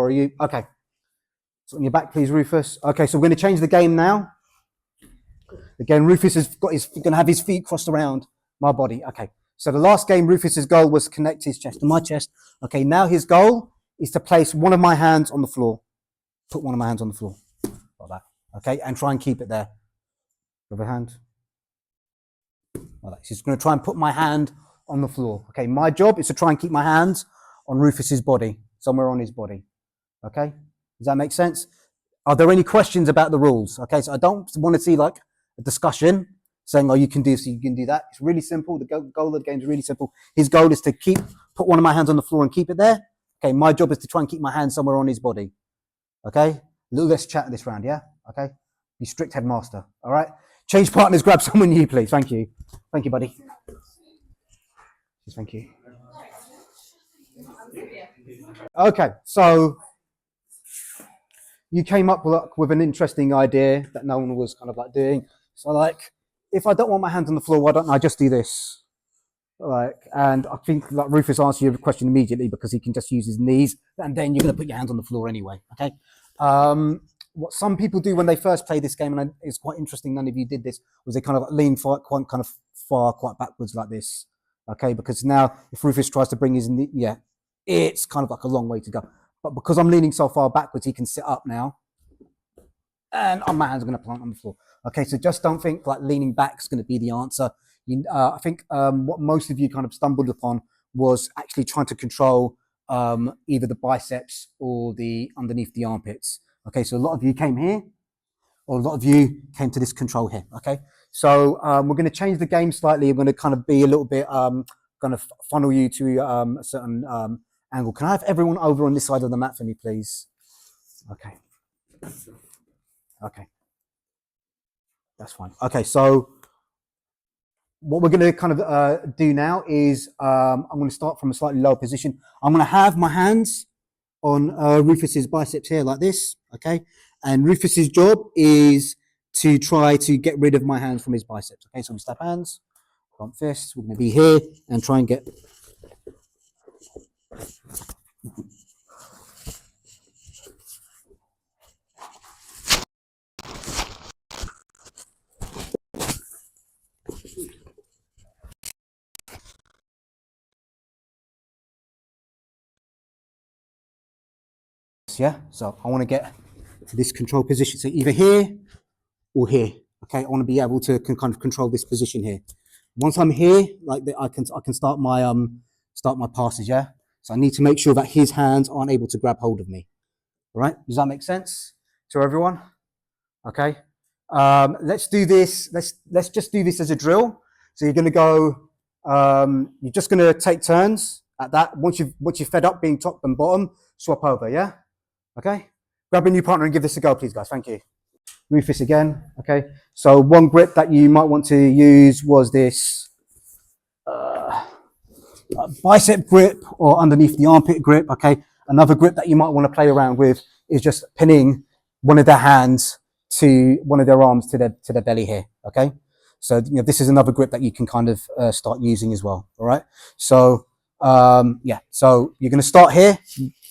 Or are you? Okay. So on your back, please, Rufus. Okay, so we're going to change the game now. Again, Rufus is going to have his feet crossed around my body. Okay. So the last game, Rufus's goal was to connect his chest to my chest. Okay, now his goal is to place one of my hands on the floor. Put one of my hands on the floor. Like that. Okay, and try and keep it there. Other hand. Like that. So he's going to try and put my hand on the floor. Okay, my job is to try and keep my hands on Rufus's body, somewhere on his body. Okay, does that make sense? Are there any questions about the rules? Okay, so I don't want to see like a discussion saying, oh, you can do this, you can do that. It's really simple. The goal of the game is really simple. His goal is to put one of my hands on the floor and keep it there. Okay, my job is to try and keep my hand somewhere on his body. Okay, a little less chat this round, yeah? Okay, be strict headmaster, all right? Change partners, grab someone new, please. Thank you. Thank you, buddy. Thank you. Okay, so you came up with an interesting idea that no one was kind of like doing. So like, if I don't want my hands on the floor, why don't I just do this? Like, and I think like Rufus answered your question immediately because he can just use his knees, and then you're going to put your hands on the floor anyway. Okay. What some people do when they first play this game, and it's quite interesting, none of you did this, was they kind of lean quite backwards like this. Okay, because now if Rufus tries to bring his knee, yeah, it's kind of like a long way to go. But because I'm leaning so far backwards, he can sit up now, and my hands are going to plant on the floor. Okay, so just don't think like leaning back is going to be the answer. I think what most of you kind of stumbled upon was actually trying to control either the biceps or the underneath the armpits. Okay, so a lot of you came here, or a lot of you came to this control here. Okay, so we're going to change the game slightly. We're going to kind of be a little bit kind of funnel you to a certain angle. Can I have everyone over on this side of the mat for me, please? Okay. Okay. That's fine. Okay, so what we're going to kind of do now is I'm going to start from a slightly lower position. I'm going to have my hands on Rufus's biceps here like this, okay? And Rufus's job is to try to get rid of my hands from his biceps. Okay, so we step hands, front fists. We're going to be here and try and get... Yeah, so I want to get to this control position. So either here or here. Okay, I want to be able to kind of control this position here. Once I'm here, like I can start my passes. Yeah. So I need to make sure that his hands aren't able to grab hold of me. All right. Does that make sense to everyone? Okay. Let's do this. Let's just do this as a drill. So you're going to go. You're just going to take turns at that. Once you're fed up being top and bottom, swap over. Yeah. Okay. Grab a new partner and give this a go, please, guys. Thank you. Rufus again. Okay. So one grip that you might want to use was this bicep grip or underneath the armpit grip. Okay. Another grip that you might want to play around with is just pinning one of their hands to one of their arms to their belly here. Okay. So this is another grip that you can kind of start using as well. All right. So yeah. So you're going to start here.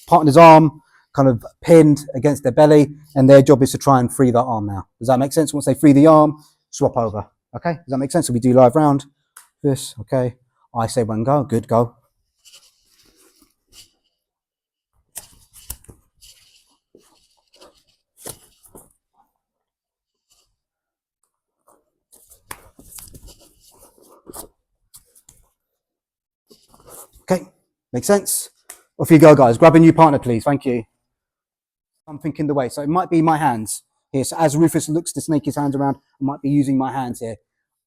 Partner's arm kind of pinned against their belly, and their job is to try and free that arm now. Does that make sense? Once they free the arm, swap over. Okay, does that make sense? So we do live round. This, okay. I say when go, good, go. Okay, makes sense? Off you go, guys. Grab a new partner, please. Thank you. Something in the way. So it might be my hands here. So as Rufus looks to snake his hands around, I might be using my hands here.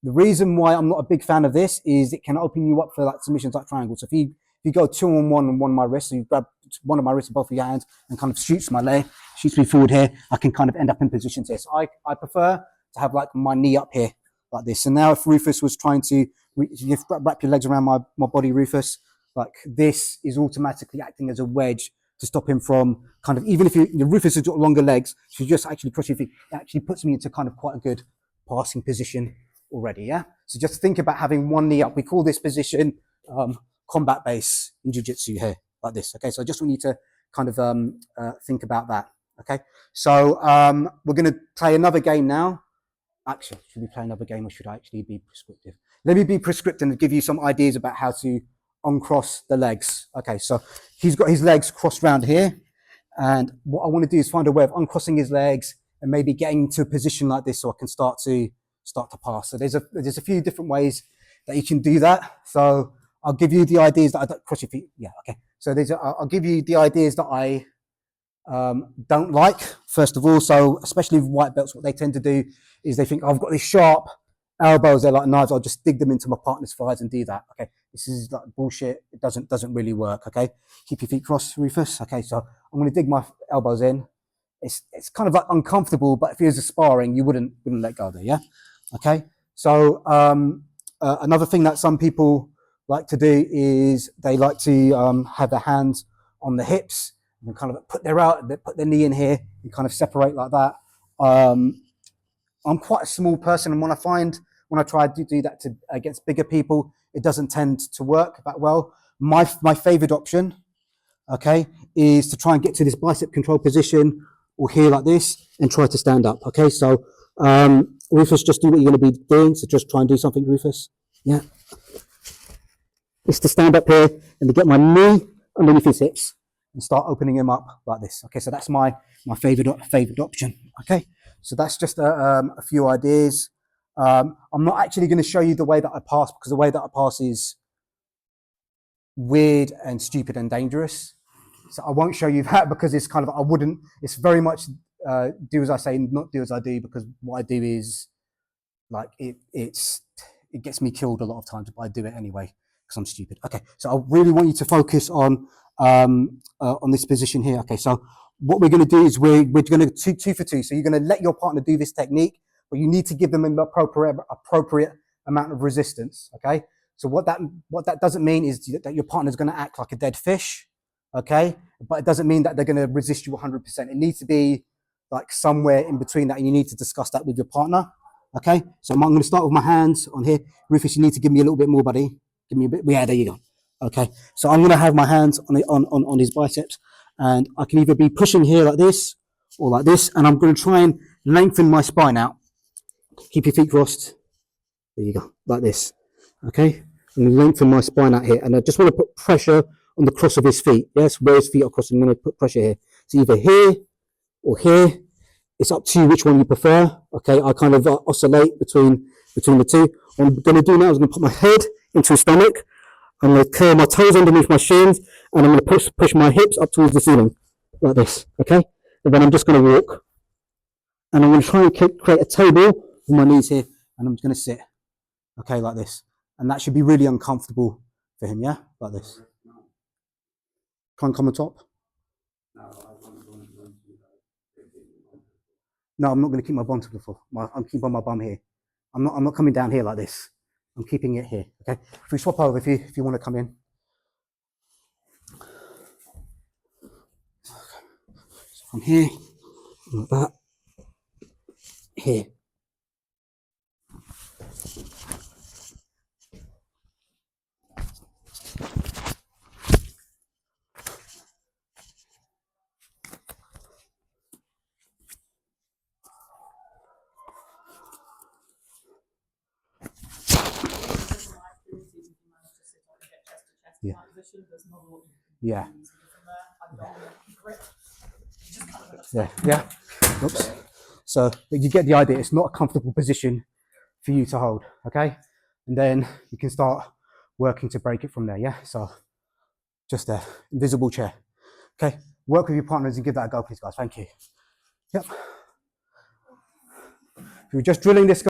The reason why I'm not a big fan of this is it can open you up for like submissions like triangles. So if you go 2-on-1 on one of my wrists, so you grab one of my wrists with both of your hands and kind of shoots me forward here, I can kind of end up in positions here. So I prefer to have like my knee up here like this. And now if Rufus was trying to wrap your legs around my body, Rufus, like this is automatically acting as a wedge to stop him from kind of, even if Rufus has got longer legs, so you just actually push your feet, it actually puts me into kind of quite a good passing position already, yeah? So just think about having one knee up. We call this position combat base in jiu-jitsu here, like this, okay? So I just want you to kind of think about that. Okay, so we're going to play another game now. Actually, should we play another game or should I actually be prescriptive? Let me be prescriptive and give you some ideas about how to uncross the legs. Okay, so he's got his legs crossed round here. And what I want to do is find a way of uncrossing his legs and maybe getting to a position like this so I can start to pass. So there's a few different ways that you can do that. So I'll give you the ideas that I don't cross your feet. Yeah, okay. So I'll give you the ideas that I don't like, first of all. So especially with white belts, what they tend to do is they think, oh, I've got these sharp elbows, they're like knives, I'll just dig them into my partner's thighs and do that. Okay, this is like bullshit. It doesn't really work. Okay, keep your feet crossed, Rufus. Okay, so I'm going to dig my elbows in. It's kind of like uncomfortable, but if it was a sparring, you wouldn't let go there. Yeah. Okay. So another thing that some people like to do is they like to have their hands on the hips and kind of put their knee in here and kind of separate like that. I'm quite a small person, and when I try to do that against bigger people, it doesn't tend to work that well. My favorite option, okay, is to try and get to this bicep control position or here like this and try to stand up. Okay, so Rufus, just do what you're going to be doing. So just try and do something, Rufus. Yeah, it's to stand up here and to get my knee underneath his hips and start opening him up like this. Okay, so that's my favorite option. Okay, so that's just a few ideas. I'm not actually going to show you the way that I pass, because the way that I pass is weird and stupid and dangerous. So I won't show you that because it's kind of, it's very much do as I say, not do as I do, because what I do is like, it gets me killed a lot of times, but I do it anyway because I'm stupid. Okay, so I really want you to focus on this position here. Okay, so what we're going to do is we're going to two for two. So you're going to let your partner do this technique, but you need to give them an appropriate amount of resistance. Okay, so what that doesn't mean is that your partner's going to act like a dead fish. Okay, but it doesn't mean that they're going to resist you 100%. It needs to be like somewhere in between that, and you need to discuss that with your partner. Okay, so I'm going to start with my hands on here. Rufus, you need to give me a little bit more, buddy. Give me a bit. Yeah, there you go. Okay, so I'm going to have my hands on his biceps, and I can either be pushing here like this or like this, and I'm going to try and lengthen my spine out. Keep your feet crossed. There you go, like this. Okay, I'm going to lengthen my spine out here, and I just want to put pressure on the cross of his feet. Yes, where his feet are crossing, I'm going to put pressure here. So either here or here. It's up to you which one you prefer. Okay, I kind of oscillate between the two. What I'm going to do now is I'm going to put my head into his stomach. I'm going to curl my toes underneath my shins, and I'm going to push my hips up towards the ceiling, like this. Okay, and then I'm just going to walk, and I'm going to try and create a table with my knees here, and I'm just going to sit. Okay, like this, and that should be really uncomfortable for him. Yeah, like this. Try and come on top. No, I'm not going to keep my bum to the floor. I'm keeping my bum here. I'm not coming down here like this. I'm keeping it here. Okay. If we swap over, if you want to come in. So I'm here, like that. Here. Yeah. Yeah. Yeah. Yeah. Oops. So, but you get the idea. It's not a comfortable position for you to hold. Okay. And then you can start working to break it from there. Yeah. So, just a invisible chair. Okay. Work with your partners and give that a go, please, guys. Thank you. Yep. If you're just drilling this